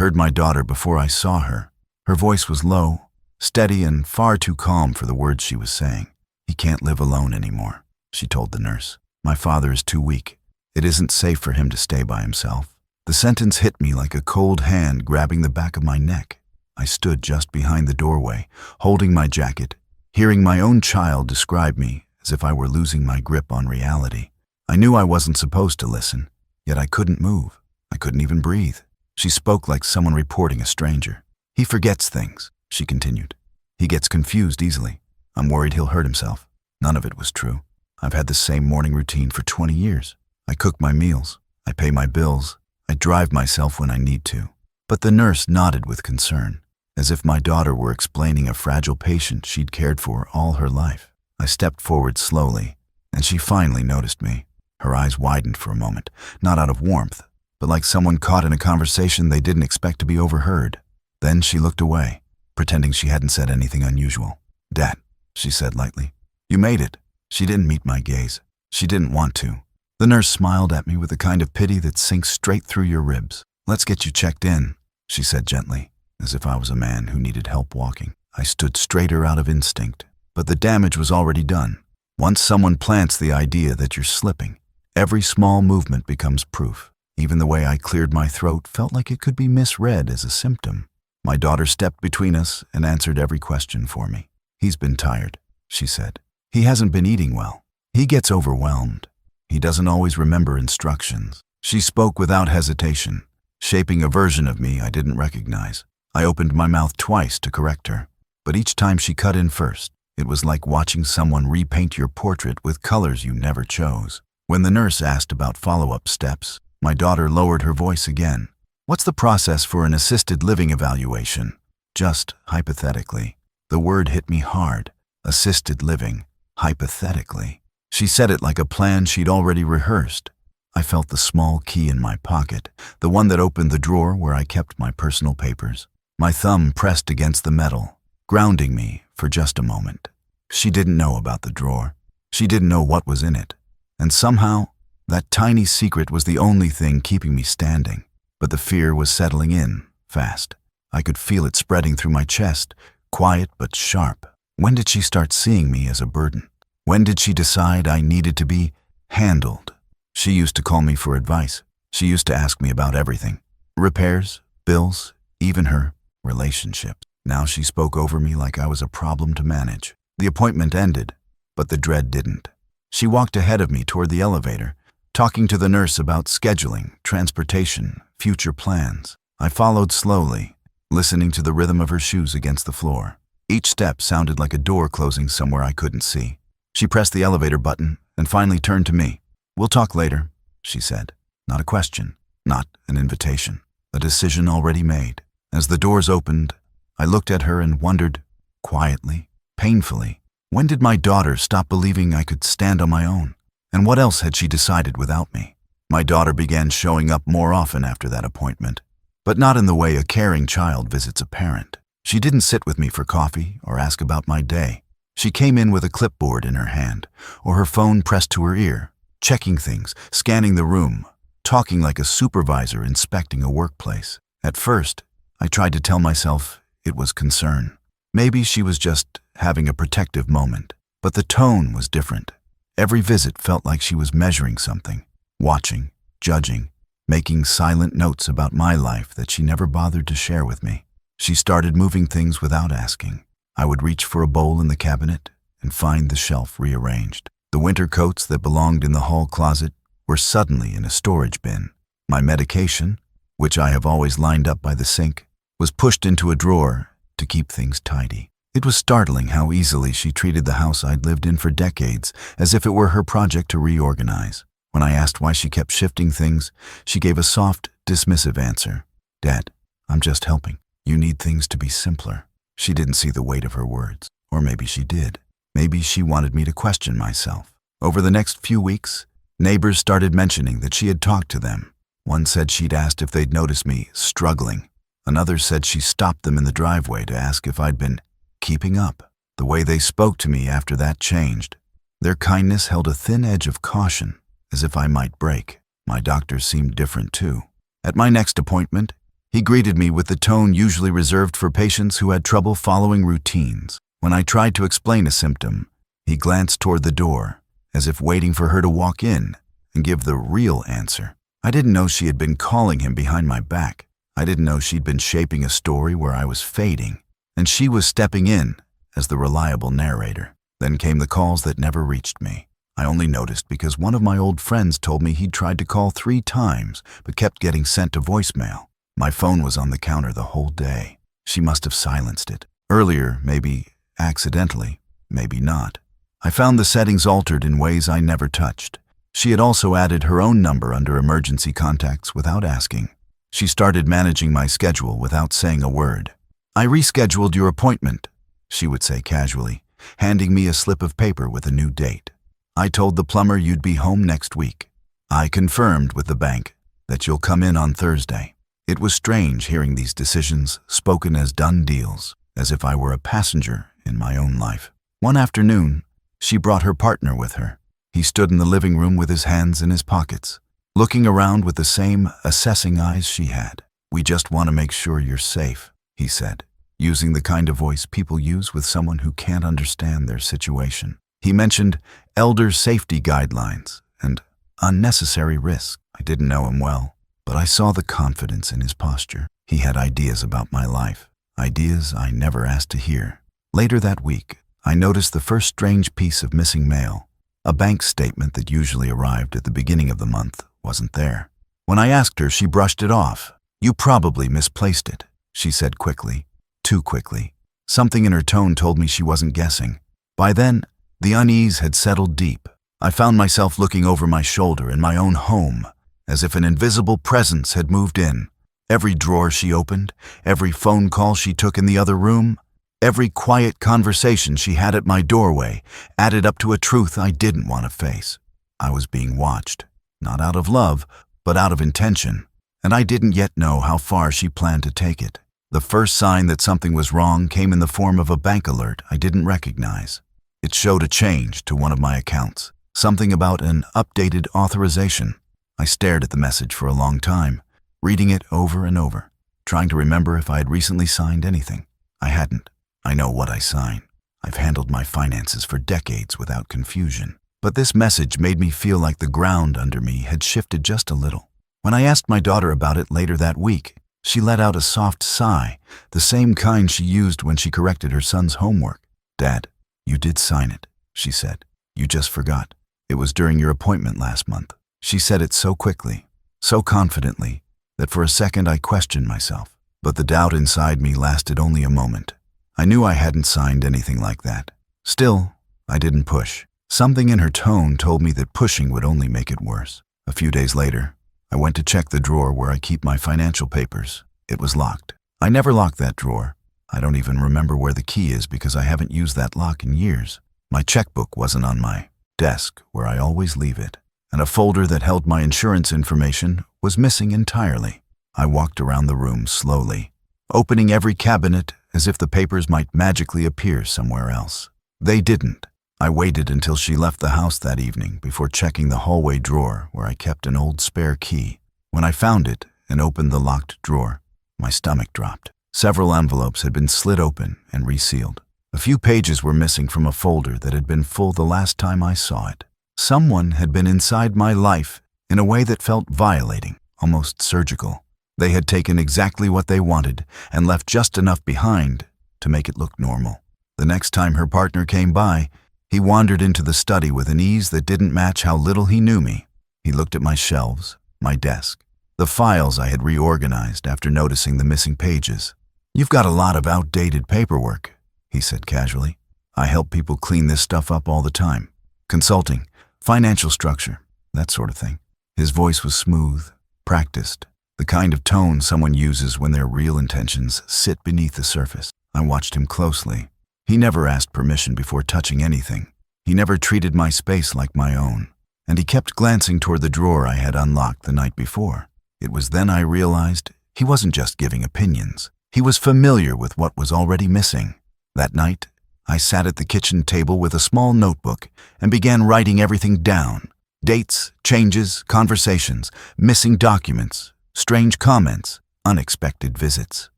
heard my daughter before I saw her. Her voice was low, steady, and far too calm for the words she was saying. "He can't live alone anymore," she told the nurse. "My father is too weak. It isn't safe for him to stay by himself." The sentence hit me like a cold hand grabbing the back of my neck. I stood just behind the doorway, holding my jacket, hearing my own child describe me as if I were losing my grip on reality. I knew I wasn't supposed to listen, yet I couldn't move. I couldn't even breathe. She spoke like someone reporting a stranger. "He forgets things," she continued. "He gets confused easily. I'm worried he'll hurt himself." None of it was true. I've had the same morning routine for 20 years. I cook my meals. I pay my bills. I drive myself when I need to. But the nurse nodded with concern, as if my daughter were explaining a fragile patient she'd cared for all her life. I stepped forward slowly, and she finally noticed me. Her eyes widened for a moment, not out of warmth, but like someone caught in a conversation they didn't expect to be overheard. Then she looked away, pretending she hadn't said anything unusual. "Dad," she said lightly, "you made it." She didn't meet my gaze. She didn't want to. The nurse smiled at me with the kind of pity that sinks straight through your ribs. "Let's get you checked in," she said gently, as if I was a man who needed help walking. I stood straighter out of instinct, but the damage was already done. Once someone plants the idea that you're slipping, every small movement becomes proof. Even the way I cleared my throat felt like it could be misread as a symptom. My daughter stepped between us and answered every question for me. "He's been tired," she said. "He hasn't been eating well. He gets overwhelmed. He doesn't always remember instructions." She spoke without hesitation, shaping a version of me I didn't recognize. I opened my mouth twice to correct her, but each time she cut in first. It was like watching someone repaint your portrait with colors you never chose. When the nurse asked about follow-up steps, my daughter lowered her voice again. "What's the process for an assisted living evaluation?" Just hypothetically. The word hit me hard. Assisted living. Hypothetically. She said it like a plan she'd already rehearsed. I felt the small key in my pocket, the one that opened the drawer where I kept my personal papers. My thumb pressed against the metal, grounding me for just a moment. She didn't know about the drawer. She didn't know what was in it. And somehow, that tiny secret was the only thing keeping me standing. But the fear was settling in, fast. I could feel it spreading through my chest, quiet but sharp. When did she start seeing me as a burden? When did she decide I needed to be handled? She used to call me for advice. She used to ask me about everything. Repairs, bills, even her relationships. Now she spoke over me like I was a problem to manage. The appointment ended, but the dread didn't. She walked ahead of me toward the elevator, talking to the nurse about scheduling, transportation, future plans. I followed slowly, listening to the rhythm of her shoes against the floor. Each step sounded like a door closing somewhere I couldn't see. She pressed the elevator button and finally turned to me. "We'll talk later," she said. Not a question, not an invitation. A decision already made. As the doors opened, I looked at her and wondered, quietly, painfully, when did my daughter stop believing I could stand on my own? And what else had she decided without me? My daughter began showing up more often after that appointment, but not in the way a caring child visits a parent. She didn't sit with me for coffee or ask about my day. She came in with a clipboard in her hand, or her phone pressed to her ear, checking things, scanning the room, talking like a supervisor inspecting a workplace. At first, I tried to tell myself it was concern. Maybe she was just having a protective moment, but the tone was different. Every visit felt like she was measuring something, watching, judging, making silent notes about my life that she never bothered to share with me. She started moving things without asking. I would reach for a bowl in the cabinet and find the shelf rearranged. The winter coats that belonged in the hall closet were suddenly in a storage bin. My medication, which I have always lined up by the sink, was pushed into a drawer to keep things tidy. It was startling how easily she treated the house I'd lived in for decades as if it were her project to reorganize. When I asked why she kept shifting things, she gave a soft, dismissive answer. "Dad, I'm just helping. You need things to be simpler." She didn't see the weight of her words. Or maybe she did. Maybe she wanted me to question myself. Over the next few weeks, neighbors started mentioning that she had talked to them. One said she'd asked if they'd noticed me struggling. Another said she stopped them in the driveway to ask if I'd been keeping up. The way they spoke to me after that changed. Their kindness held a thin edge of caution, as if I might break. My doctor seemed different too. At my next appointment, He greeted me with the tone usually reserved for patients who had trouble following routines. When I tried to explain a symptom, he glanced toward the door, as if waiting for her to walk in and give the real answer. I didn't know she had been calling him behind my back. I didn't know she'd been shaping a story where I was fading, and she was stepping in as the reliable narrator. Then came the calls that never reached me. I only noticed because one of my old friends told me he'd tried to call 3 times but kept getting sent to voicemail. My phone was on the counter the whole day. She must have silenced it. Earlier, maybe accidentally, maybe not. I found the settings altered in ways I never touched. She had also added her own number under emergency contacts without asking. She started managing my schedule without saying a word. "I rescheduled your appointment," she would say casually, handing me a slip of paper with a new date. "I told the plumber you'd be home next week. I confirmed with the bank that you'll come in on Thursday." It was strange hearing these decisions spoken as done deals, as if I were a passenger in my own life. One afternoon, she brought her partner with her. He stood in the living room with his hands in his pockets, looking around with the same assessing eyes she had. "We just want to make sure you're safe," he said, using the kind of voice people use with someone who can't understand their situation. He mentioned elder safety guidelines and unnecessary risk. I didn't know him well, but I saw the confidence in his posture. He had ideas about my life, ideas I never asked to hear. Later that week, I noticed the first strange piece of missing mail. A bank statement that usually arrived at the beginning of the month wasn't there. When I asked her, she brushed it off. "You probably misplaced it," she said quickly, too quickly. Something in her tone told me she wasn't guessing. By then, the unease had settled deep. I found myself looking over my shoulder in my own home, as if an invisible presence had moved in. Every drawer she opened, every phone call she took in the other room, every quiet conversation she had at my doorway added up to a truth I didn't want to face. I was being watched, not out of love, but out of intention, and I didn't yet know how far she planned to take it. The first sign that something was wrong came in the form of a bank alert I didn't recognize. It showed a change to one of my accounts, something about an updated authorization. I stared at the message for a long time, reading it over and over, trying to remember if I had recently signed anything. I hadn't. I know what I sign. I've handled my finances for decades without confusion. But this message made me feel like the ground under me had shifted just a little. When I asked my daughter about it later that week, she let out a soft sigh, the same kind she used when she corrected her son's homework. "Dad, you did sign it," she said. "You just forgot. It was during your appointment last month." She said it so quickly, so confidently, that for a second I questioned myself. But the doubt inside me lasted only a moment. I knew I hadn't signed anything like that. Still, I didn't push. Something in her tone told me that pushing would only make it worse. A few days later, I went to check the drawer where I keep my financial papers. It was locked. I never locked that drawer. I don't even remember where the key is because I haven't used that lock in years. My checkbook wasn't on my desk where I always leave it, and a folder that held my insurance information was missing entirely. I walked around the room slowly, opening every cabinet as if the papers might magically appear somewhere else. They didn't. I waited until she left the house that evening before checking the hallway drawer where I kept an old spare key. When I found it and opened the locked drawer, my stomach dropped. Several envelopes had been slit open and resealed. A few pages were missing from a folder that had been full the last time I saw it. Someone had been inside my life in a way that felt violating, almost surgical. They had taken exactly what they wanted and left just enough behind to make it look normal. The next time her partner came by, he wandered into the study with an ease that didn't match how little he knew me. He looked at my shelves, my desk, the files I had reorganized after noticing the missing pages. "You've got a lot of outdated paperwork," he said casually. "I help people clean this stuff up all the time. Consulting, financial structure, that sort of thing." His voice was smooth, practiced, the kind of tone someone uses when their real intentions sit beneath the surface. I watched him closely. He never asked permission before touching anything. He never treated my space like my own. And he kept glancing toward the drawer I had unlocked the night before. It was then I realized he wasn't just giving opinions. He was familiar with what was already missing. That night, I sat at the kitchen table with a small notebook and began writing everything down. Dates, changes, conversations, missing documents, strange comments, unexpected visits.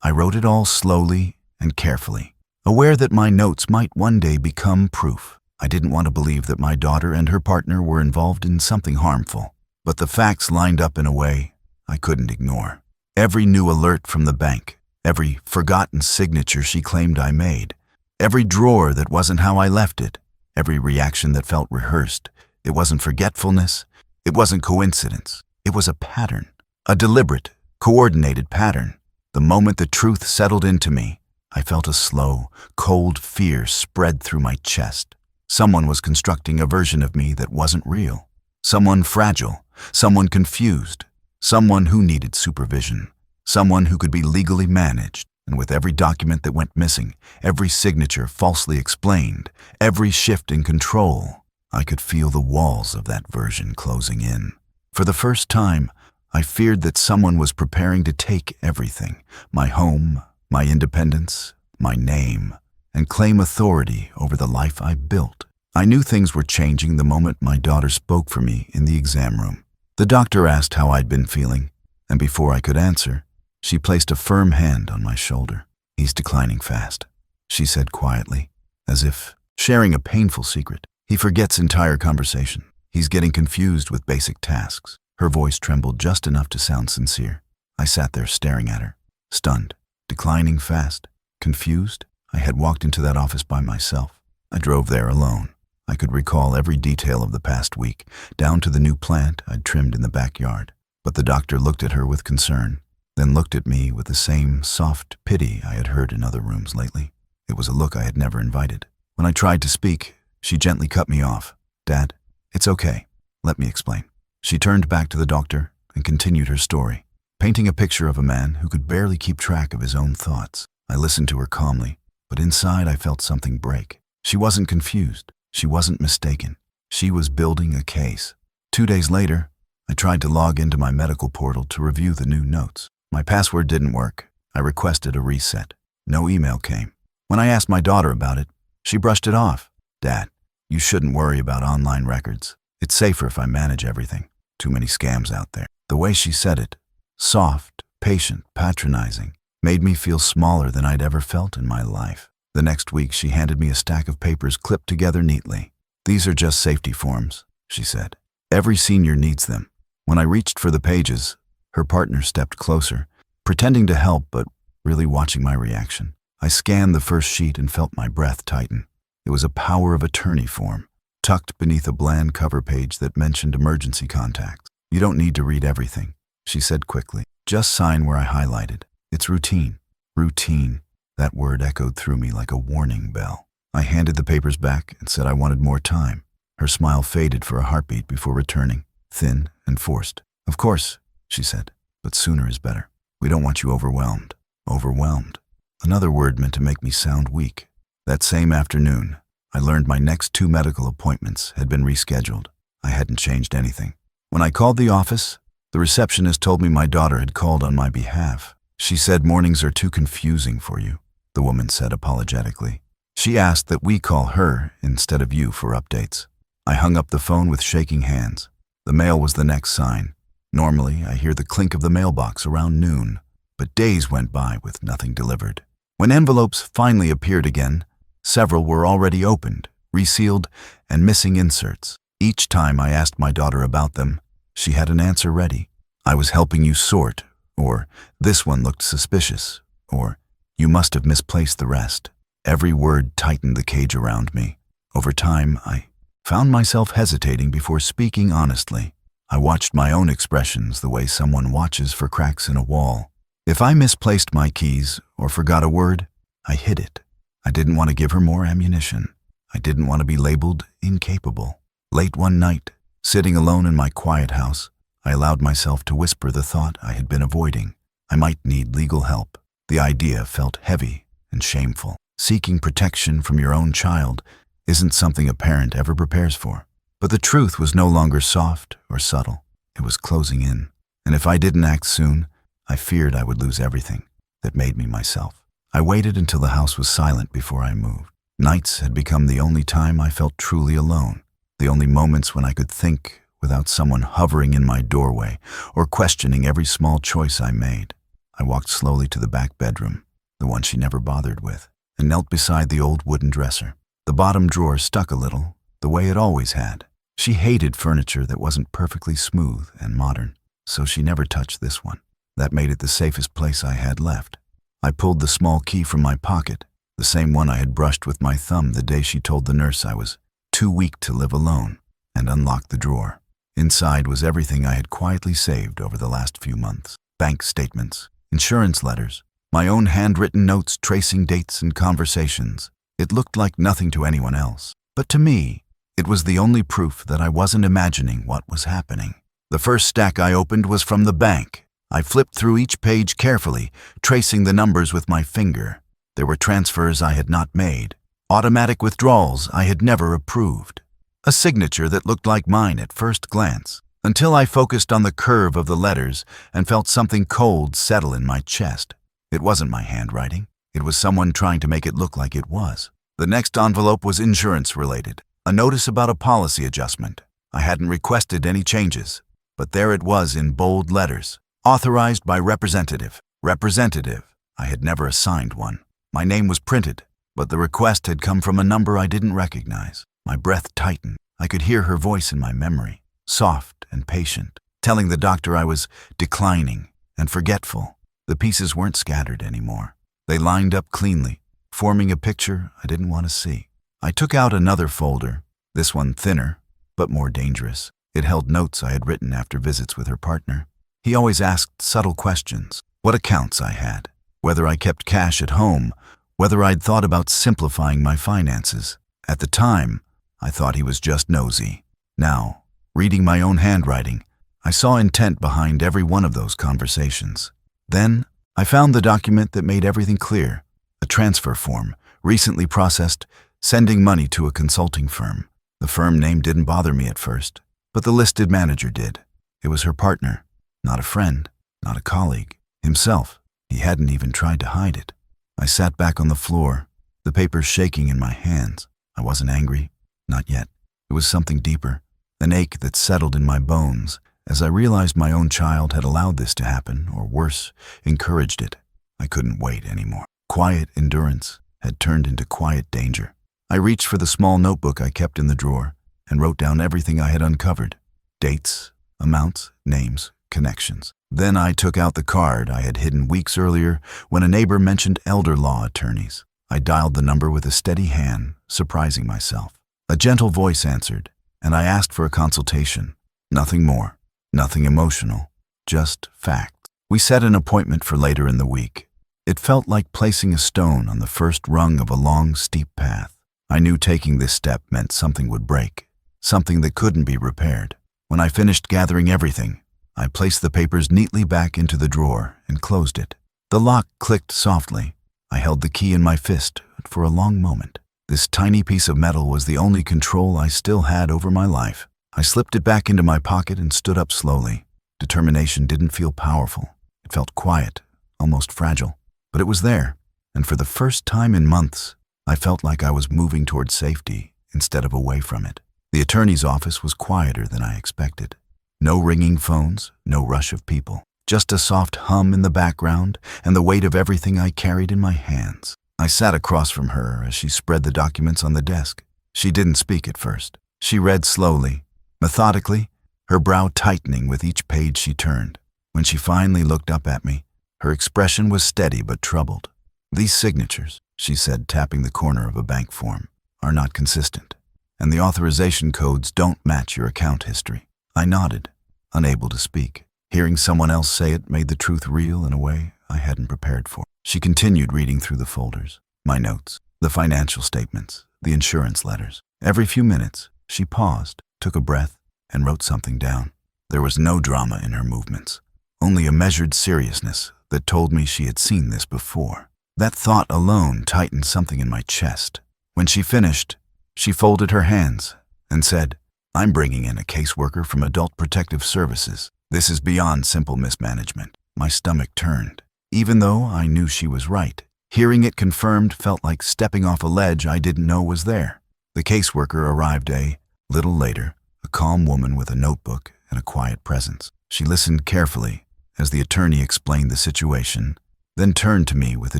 I wrote it all slowly and carefully, aware that my notes might one day become proof. I didn't want to believe that my daughter and her partner were involved in something harmful, but the facts lined up in a way I couldn't ignore. Every new alert from the bank, every forgotten signature she claimed I made, every drawer that wasn't how I left it, every reaction that felt rehearsed. It wasn't forgetfulness, it wasn't coincidence. It was a pattern, a deliberate, coordinated pattern. The moment the truth settled into me, I felt a slow, cold fear spread through my chest. Someone was constructing a version of me that wasn't real. Someone fragile, someone confused, someone who needed supervision, someone who could be legally managed. And with every document that went missing, every signature falsely explained, every shift in control, I could feel the walls of that version closing in. For the first time, I feared that someone was preparing to take everything, my home, my independence, my name, and claim authority over the life I built. I knew things were changing the moment my daughter spoke for me in the exam room. The doctor asked how I'd been feeling, and before I could answer, she placed a firm hand on my shoulder. "He's declining fast," she said quietly, as if sharing a painful secret. "He forgets entire conversation. He's getting confused with basic tasks." Her voice trembled just enough to sound sincere. I sat there staring at her, stunned. Declining fast? Confused? I had walked into that office by myself. I drove there alone. I could recall every detail of the past week, down to the new plant I'd trimmed in the backyard. But the doctor looked at her with concern, then looked at me with the same soft pity I had heard in other rooms lately. It was a look I had never invited. When I tried to speak, she gently cut me off. "Dad, it's okay. Let me explain." She turned back to the doctor and continued her story, painting a picture of a man who could barely keep track of his own thoughts. I listened to her calmly, but inside I felt something break. She wasn't confused. She wasn't mistaken. She was building a case. 2 days later, I tried to log into my medical portal to review the new notes. My password didn't work. I requested a reset. No email came. When I asked my daughter about it, she brushed it off. "Dad, you shouldn't worry about online records. It's safer if I manage everything. Too many scams out there." The way she said it, soft, patient, patronizing, made me feel smaller than I'd ever felt in my life. The next week, she handed me a stack of papers clipped together neatly. "These are just safety forms," she said. "Every senior needs them." When I reached for the pages, her partner stepped closer, pretending to help but really watching my reaction. I scanned the first sheet and felt my breath tighten. It was a power of attorney form, tucked beneath a bland cover page that mentioned emergency contacts. "You don't need to read everything," she said quickly. "Just sign where I highlighted. It's routine." Routine. That word echoed through me like a warning bell. I handed the papers back and said I wanted more time. Her smile faded for a heartbeat before returning, thin and forced. "Of course," she said, "but sooner is better. We don't want you overwhelmed." Overwhelmed. Another word meant to make me sound weak. That same afternoon, I learned my next 2 medical appointments had been rescheduled. I hadn't changed anything. When I called the office, the receptionist told me my daughter had called on my behalf. "She said mornings are too confusing for you," the woman said apologetically. "She asked that we call her instead of you for updates." I hung up the phone with shaking hands. The mail was the next sign. Normally, I hear the clink of the mailbox around noon, but days went by with nothing delivered. When envelopes finally appeared again, several were already opened, resealed, and missing inserts. Each time I asked my daughter about them, she had an answer ready. "I was helping you sort," or "this one looked suspicious," or "you must have misplaced the rest." Every word tightened the cage around me. Over time, I found myself hesitating before speaking honestly. I watched my own expressions the way someone watches for cracks in a wall. If I misplaced my keys or forgot a word, I hid it. I didn't want to give her more ammunition. I didn't want to be labeled incapable. Late one night, sitting alone in my quiet house, I allowed myself to whisper the thought I had been avoiding. I might need legal help. The idea felt heavy and shameful. Seeking protection from your own child isn't something a parent ever prepares for. But the truth was no longer soft or subtle. It was closing in. And if I didn't act soon, I feared I would lose everything that made me myself. I waited until the house was silent before I moved. Nights had become the only time I felt truly alone, the only moments when I could think without someone hovering in my doorway or questioning every small choice I made. I walked slowly to the back bedroom, the one she never bothered with, and knelt beside the old wooden dresser. The bottom drawer stuck a little, the way it always had. She hated furniture that wasn't perfectly smooth and modern, so she never touched this one. That made it the safest place I had left. I pulled the small key from my pocket, the same one I had brushed with my thumb the day she told the nurse I was too weak to live alone, and unlocked the drawer. Inside was everything I had quietly saved over the last few months. Bank statements, insurance letters, my own handwritten notes tracing dates and conversations. It looked like nothing to anyone else, but to me, it was the only proof that I wasn't imagining what was happening. The first stack I opened was from the bank. I flipped through each page carefully, tracing the numbers with my finger. There were transfers I had not made, automatic withdrawals I had never approved. A signature that looked like mine at first glance, until I focused on the curve of the letters and felt something cold settle in my chest. It wasn't my handwriting. It was someone trying to make it look like it was. The next envelope was insurance-related, a notice about a policy adjustment. I hadn't requested any changes, but there it was in bold letters. Authorized by representative. Representative. I had never assigned one. My name was printed, but the request had come from a number I didn't recognize. My breath tightened. I could hear her voice in my memory, soft and patient, telling the doctor I was declining and forgetful. The pieces weren't scattered anymore. They lined up cleanly, forming a picture I didn't want to see. I took out another folder, this one thinner, but more dangerous. It held notes I had written after visits with her partner. He always asked subtle questions, what accounts I had, whether I kept cash at home, whether I'd thought about simplifying my finances. At the time, I thought he was just nosy. Now, reading my own handwriting, I saw intent behind every one of those conversations. Then, I found the document that made everything clear, a transfer form, recently processed, sending money to a consulting firm. The firm name didn't bother me at first, but the listed manager did. It was her partner. Not a friend, not a colleague, himself. He hadn't even tried to hide it. I sat back on the floor, the papers shaking in my hands. I wasn't angry, not yet. It was something deeper, an ache that settled in my bones as I realized my own child had allowed this to happen, or worse, encouraged it. I couldn't wait anymore. Quiet endurance had turned into quiet danger. I reached for the small notebook I kept in the drawer and wrote down everything I had uncovered. Dates, amounts, names, connections. Then I took out the card I had hidden weeks earlier when a neighbor mentioned elder law attorneys. I dialed the number with a steady hand, surprising myself. A gentle voice answered, and I asked for a consultation. Nothing more, nothing emotional, just facts. We set an appointment for later in the week. It felt like placing a stone on the first rung of a long, steep path. I knew taking this step meant something would break, something that couldn't be repaired. When I finished gathering everything, I placed the papers neatly back into the drawer and closed it. The lock clicked softly. I held the key in my fist for a long moment. This tiny piece of metal was the only control I still had over my life. I slipped it back into my pocket and stood up slowly. Determination didn't feel powerful. It felt quiet, almost fragile. But it was there, and for the first time in months, I felt like I was moving toward safety instead of away from it. The attorney's office was quieter than I expected. No ringing phones, no rush of people. Just a soft hum in the background and the weight of everything I carried in my hands. I sat across from her as she spread the documents on the desk. She didn't speak at first. She read slowly, methodically, her brow tightening with each page she turned. When she finally looked up at me, her expression was steady but troubled. "These signatures," she said, tapping the corner of a bank form, "are not consistent, and the authorization codes don't match your account history." I nodded, unable to speak. Hearing someone else say it made the truth real in a way I hadn't prepared for. She continued reading through the folders, my notes, the financial statements, the insurance letters. Every few minutes, she paused, took a breath, and wrote something down. There was no drama in her movements, only a measured seriousness that told me she had seen this before. That thought alone tightened something in my chest. When she finished, she folded her hands and said, "I'm bringing in a caseworker from Adult Protective Services. This is beyond simple mismanagement." My stomach turned. Even though I knew she was right, hearing it confirmed felt like stepping off a ledge I didn't know was there. The caseworker arrived a little later, a calm woman with a notebook and a quiet presence. She listened carefully as the attorney explained the situation, then turned to me with a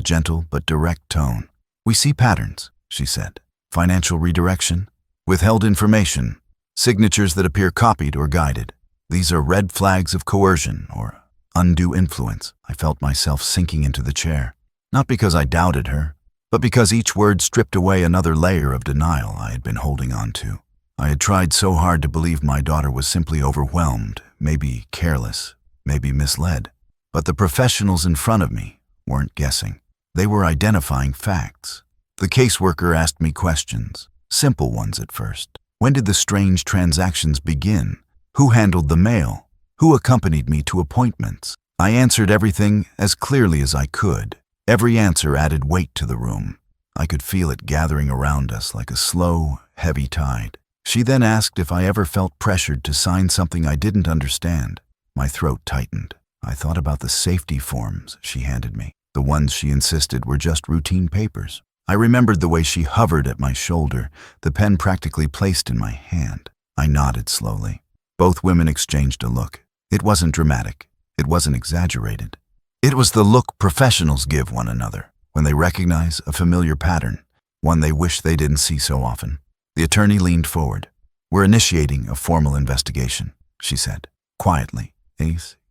gentle but direct tone. "We see patterns," she said. "Financial redirection, withheld information, signatures that appear copied or guided. These are red flags of coercion or undue influence." I felt myself sinking into the chair, not because I doubted her, but because each word stripped away another layer of denial I had been holding on to. I had tried so hard to believe my daughter was simply overwhelmed, maybe careless, maybe misled. But the professionals in front of me weren't guessing. They were identifying facts. The caseworker asked me questions, simple ones at first. When did the strange transactions begin? Who handled the mail? Who accompanied me to appointments? I answered everything as clearly as I could. Every answer added weight to the room. I could feel it gathering around us like a slow, heavy tide. She then asked if I ever felt pressured to sign something I didn't understand. My throat tightened. I thought about the safety forms she handed me. The ones she insisted were just routine papers. I remembered the way she hovered at my shoulder, the pen practically placed in my hand. I nodded slowly. Both women exchanged a look. It wasn't dramatic. It wasn't exaggerated. It was the look professionals give one another when they recognize a familiar pattern, one they wish they didn't see so often. The attorney leaned forward. "We're initiating a formal investigation," she said, quietly,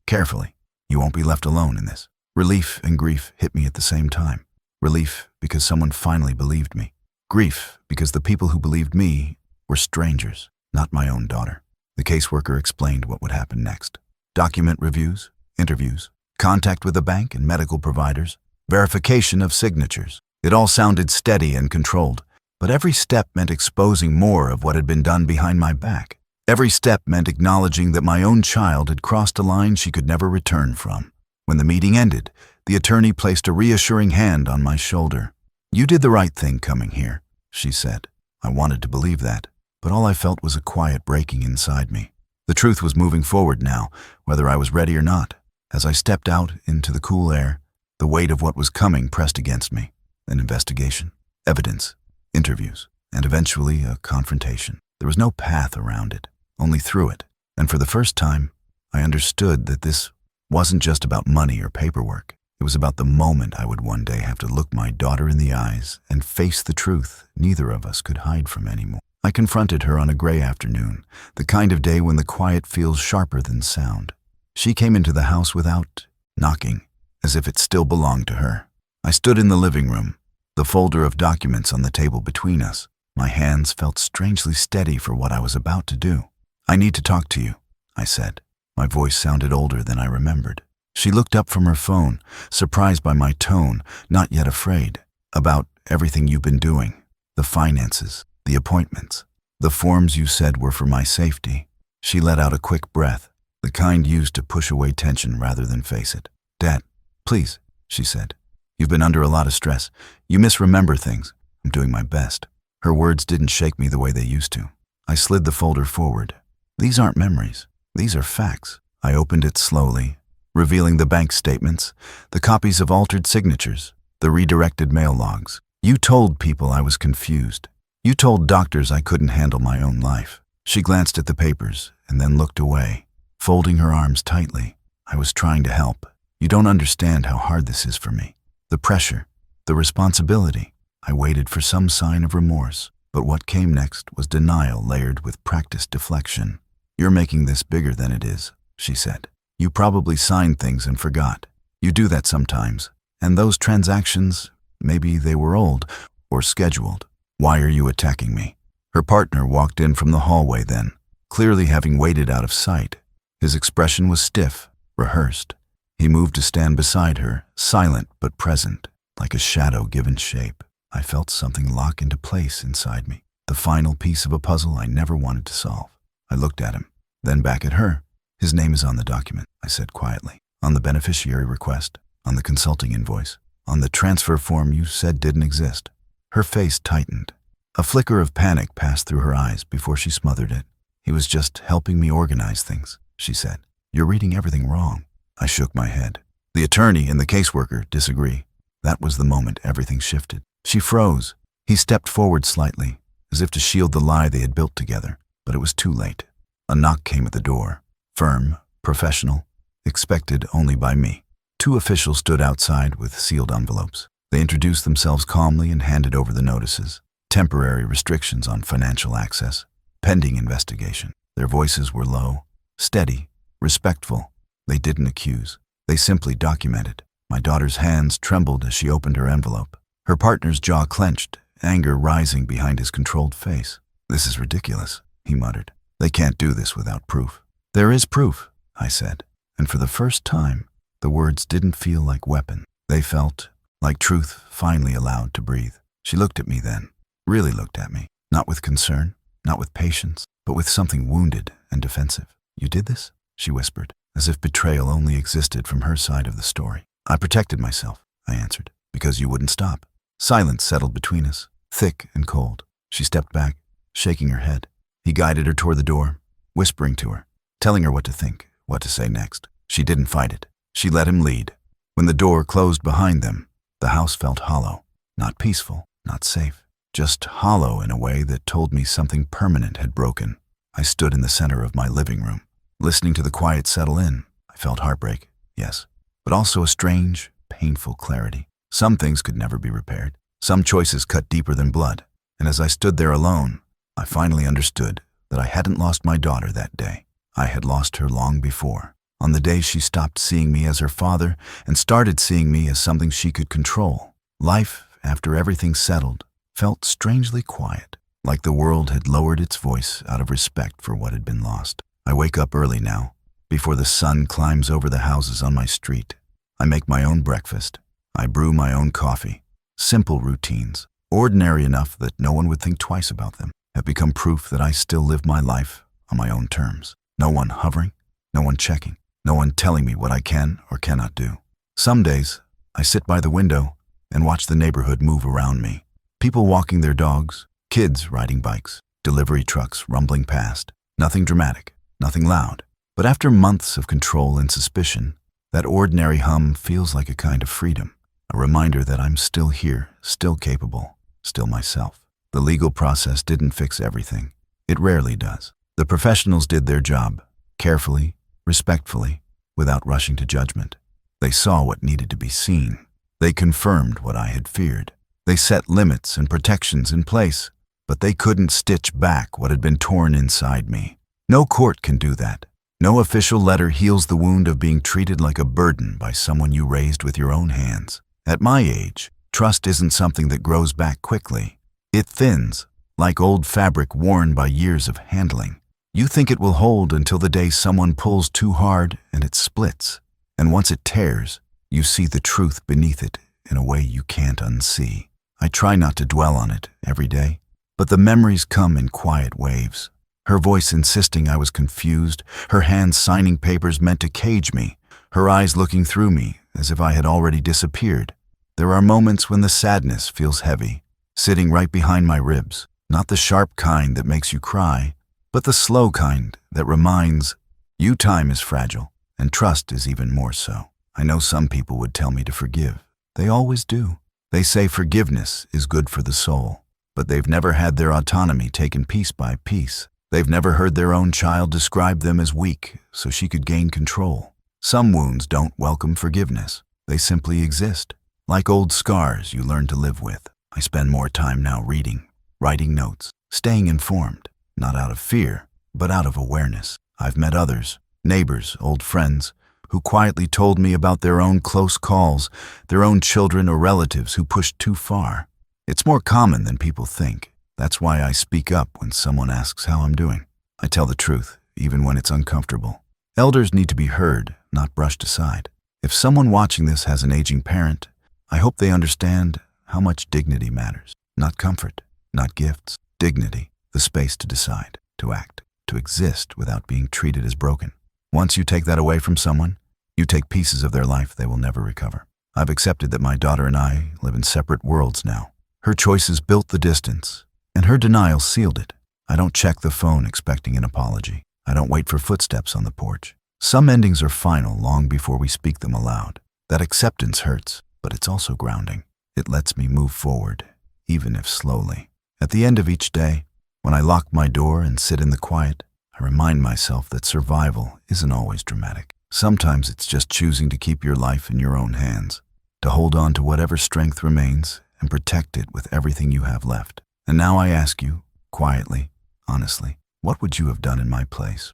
carefully. "You won't be left alone in this." Relief and grief hit me at the same time. Relief because someone finally believed me. Grief because the people who believed me were strangers, not my own daughter. The caseworker explained what would happen next. Document reviews, interviews, contact with the bank and medical providers, verification of signatures. It all sounded steady and controlled, but every step meant exposing more of what had been done behind my back. Every step meant acknowledging that my own child had crossed a line she could never return from. When the meeting ended, the attorney placed a reassuring hand on my shoulder. "You did the right thing coming here," she said. I wanted to believe that, but all I felt was a quiet breaking inside me. The truth was moving forward now, whether I was ready or not. As I stepped out into the cool air, the weight of what was coming pressed against me. An investigation, evidence, interviews, and eventually a confrontation. There was no path around it, only through it. And for the first time, I understood that this wasn't just about money or paperwork. It was about the moment I would one day have to look my daughter in the eyes and face the truth neither of us could hide from anymore. I confronted her on a gray afternoon, the kind of day when the quiet feels sharper than sound. She came into the house without knocking, as if it still belonged to her. I stood in the living room, the folder of documents on the table between us. My hands felt strangely steady for what I was about to do. "I need to talk to you," I said. My voice sounded older than I remembered. She looked up from her phone, surprised by my tone, not yet afraid. "About everything you've been doing, the finances, the appointments, the forms you said were for my safety." She let out a quick breath, the kind used to push away tension rather than face it. "Dad, please," she said. "You've been under a lot of stress. You misremember things. I'm doing my best." Her words didn't shake me the way they used to. I slid the folder forward. "These aren't memories. These are facts." I opened it slowly, revealing the bank statements, the copies of altered signatures, the redirected mail logs. "You told people I was confused. You told doctors I couldn't handle my own life." She glanced at the papers and then looked away, folding her arms tightly. "I was trying to help. You don't understand how hard this is for me. The pressure, the responsibility." I waited for some sign of remorse, but what came next was denial layered with practiced deflection. "You're making this bigger than it is," she said. "You probably signed things and forgot. You do that sometimes. And those transactions, maybe they were old or scheduled. Why are you attacking me?" Her partner walked in from the hallway then, clearly having waited out of sight. His expression was stiff, rehearsed. He moved to stand beside her, silent but present, like a shadow given shape. I felt something lock into place inside me, the final piece of a puzzle I never wanted to solve. I looked at him, then back at her. "His name is on the document," I said quietly. "On the beneficiary request, on the consulting invoice, on the transfer form you said didn't exist." Her face tightened. A flicker of panic passed through her eyes before she smothered it. "He was just helping me organize things," she said. "You're reading everything wrong." I shook my head. The attorney and the caseworker disagree. That was the moment everything shifted. She froze. He stepped forward slightly, as if to shield the lie they had built together, but it was too late. A knock came at the door. Firm, professional. expected only by me. Two officials stood outside with sealed envelopes. They introduced themselves calmly and handed over the notices. Temporary restrictions on financial access. Pending investigation. Their voices were low, steady, respectful. They didn't accuse. They simply documented. My daughter's hands trembled as she opened her envelope. Her partner's jaw clenched, anger rising behind his controlled face. "This is ridiculous," he muttered. "They can't do this without proof." "There is proof," I said, and for the first time, the words didn't feel like weapon. They felt like truth finally allowed to breathe. She looked at me then, really looked at me, not with concern, not with patience, but with something wounded and defensive. "You did this?" she whispered, as if betrayal only existed from her side of the story. "I protected myself," I answered, "because you wouldn't stop." Silence settled between us, thick and cold. She stepped back, shaking her head. He guided her toward the door, whispering to her, telling her what to think, what to say next. She didn't fight it. She let him lead. When the door closed behind them, the house felt hollow, not peaceful, not safe, just hollow in a way that told me something permanent had broken. I stood in the center of my living room, listening to the quiet settle in. I felt heartbreak, yes, but also a strange, painful clarity. Some things could never be repaired. Some choices cut deeper than blood. And as I stood there alone, I finally understood that I hadn't lost my daughter that day. I had lost her long before, on the day she stopped seeing me as her father and started seeing me as something she could control. Life, after everything settled, felt strangely quiet, like the world had lowered its voice out of respect for what had been lost. I wake up early now, before the sun climbs over the houses on my street. I make my own breakfast. I brew my own coffee. Simple routines, ordinary enough that no one would think twice about them, have become proof that I still live my life on my own terms. No one hovering, no one checking, no one telling me what I can or cannot do. Some days, I sit by the window and watch the neighborhood move around me. People walking their dogs, kids riding bikes, delivery trucks rumbling past. Nothing dramatic, nothing loud. But after months of control and suspicion, that ordinary hum feels like a kind of freedom. A reminder that I'm still here, still capable, still myself. The legal process didn't fix everything. It rarely does. The professionals did their job, carefully, respectfully, without rushing to judgment. They saw what needed to be seen. They confirmed what I had feared. They set limits and protections in place, but they couldn't stitch back what had been torn inside me. No court can do that. No official letter heals the wound of being treated like a burden by someone you raised with your own hands. At my age, trust isn't something that grows back quickly. It thins, like old fabric worn by years of handling. You think it will hold until the day someone pulls too hard and it splits. And once it tears, you see the truth beneath it in a way you can't unsee. I try not to dwell on it every day, but the memories come in quiet waves. Her voice insisting I was confused, her hands signing papers meant to cage me, her eyes looking through me as if I had already disappeared. There are moments when the sadness feels heavy, sitting right behind my ribs, not the sharp kind that makes you cry, but the slow kind that reminds you time is fragile, and trust is even more so. I know some people would tell me to forgive. They always do. They say forgiveness is good for the soul, but they've never had their autonomy taken piece by piece. They've never heard their own child describe them as weak so she could gain control. Some wounds don't welcome forgiveness. They simply exist, like old scars you learn to live with. I spend more time now reading, writing notes, staying informed, not out of fear, but out of awareness. I've met others, neighbors, old friends, who quietly told me about their own close calls, their own children or relatives who pushed too far. It's more common than people think. That's why I speak up when someone asks how I'm doing. I tell the truth, even when it's uncomfortable. Elders need to be heard, not brushed aside. If someone watching this has an aging parent, I hope they understand how much dignity matters. Not comfort, not gifts. Dignity, the space to decide, to act, to exist without being treated as broken. Once you take that away from someone, you take pieces of their life they will never recover. I've accepted that my daughter and I live in separate worlds now. Her choices built the distance, and her denial sealed it. I don't check the phone expecting an apology. I don't wait for footsteps on the porch. Some endings are final long before we speak them aloud. That acceptance hurts, but it's also grounding. It lets me move forward, even if slowly. At the end of each day, when I lock my door and sit in the quiet, I remind myself that survival isn't always dramatic. Sometimes it's just choosing to keep your life in your own hands, to hold on to whatever strength remains and protect it with everything you have left. And now I ask you, quietly, honestly, what would you have done in my place?